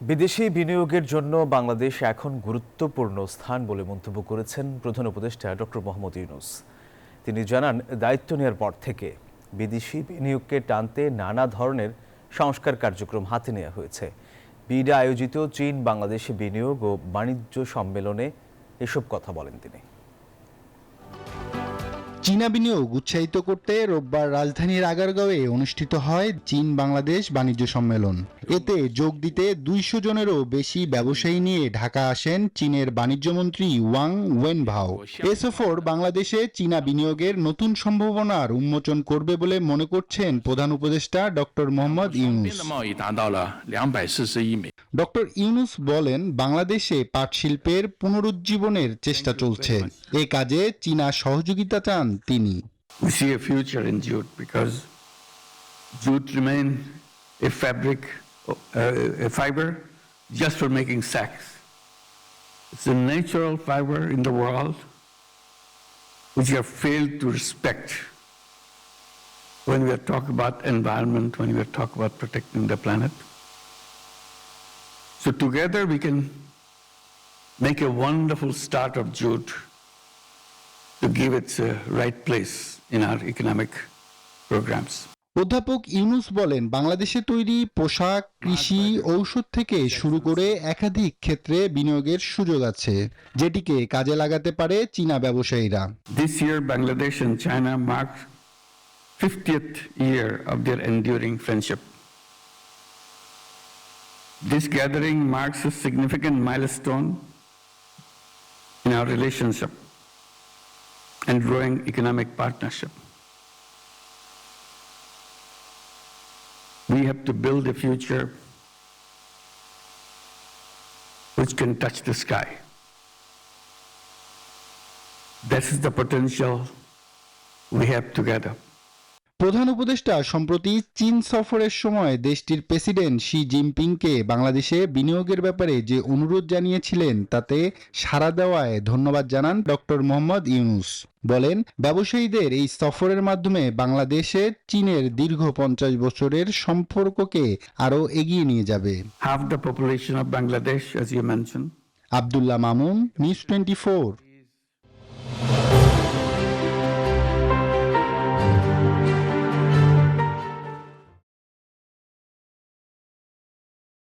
বিদেশি বিনিয়োগের জন্য বাংলাদেশ এখন গুরুত্বপূর্ণ স্থান বলে মন্তব্য করেছেন প্রধান উপদেষ্টা ডক্টর মোহাম্মদ ইউনূস। তিনি জানান, দায়িত্ব নেওয়ার পর থেকে বিদেশি বিনিয়োগকে টানতে নানা ধরনের সংস্কার কার্যক্রম হাতে নেওয়া হয়েছে। বিডা আয়োজিত চীন বাংলাদেশে বিনিয়োগ ও বাণিজ্য সম্মেলনে এসব কথা বলেন তিনি। চীনা বিনিয়োগ উৎসাহিত করতে রোববার রাজধানীর আগারগাঁওয়ে অনুষ্ঠিত হয় চীন বাংলাদেশ বাণিজ্য সম্মেলন। এতে যোগ দিতে ২০০ জনেরও বেশি ব্যবসায়ী নিয়ে ঢাকা আসেন চীনের বাণিজ্যমন্ত্রী ওয়াং ওয়েনভাও। এ সফর বাংলাদেশে চীনা বিনিয়োগের নতুন সম্ভাবনার উন্মোচন করবে বলে মনে করছেন প্রধান উপদেষ্টা ডক্টর মোহাম্মদ ইউনূস। ডক্টর ইউনূস বলেন, বাংলাদেশে পাট শিল্পের পুনরুজ্জীবনের চেষ্টা চলছে। এ কাজে চীনা সহযোগিতা চান তিনি। We see a future in jute because jute remain a fabric, a fiber just for making sacks. It's a natural fiber in the world which we have failed to respect when we are talking about environment, when we are talking about protecting the planet. So together we can make a wonderful start of jute to give its right place in our economic programs. অধ্যাপক ইউনূস বলেন, বাংলাদেশে তৈরি পোশাক, কৃষি, ঔষধ থেকে শুরু করে একাধিক ক্ষেত্রে বিনিয়োগের সুযোগ আছে, যেটিকে কাজে লাগাতে পারে চীনা ব্যবসায়ীরা। This year Bangladesh and China marked 50th year of their enduring friendship. This gathering marks a significant milestone in our relationship and growing economic partnership. We have to build a future which can touch the sky. This is the potential we have together. প্রধান উপদেষ্টা সম্প্রতি চীন সফরের সময় দেশটির president Xi জিনপিংকে বাংলাদেশে বিনিয়োগের ব্যাপারে যে অনুরোধ জানিয়েছিলেন তাতে সাড়া দেওয়ায় ধন্যবাদ জানান ডক্টর মোহাম্মদ ইউনূস। বলেন, ব্যবসায়ীদের এই সফরের মাধ্যমে বাংলাদেশে চীনের দীর্ঘ 50 বছরের সম্পর্ককে আরও এগিয়ে নিয়ে যাবে। Half the population of Bangladesh, as you mentioned. Abdullah Mamun, news 24।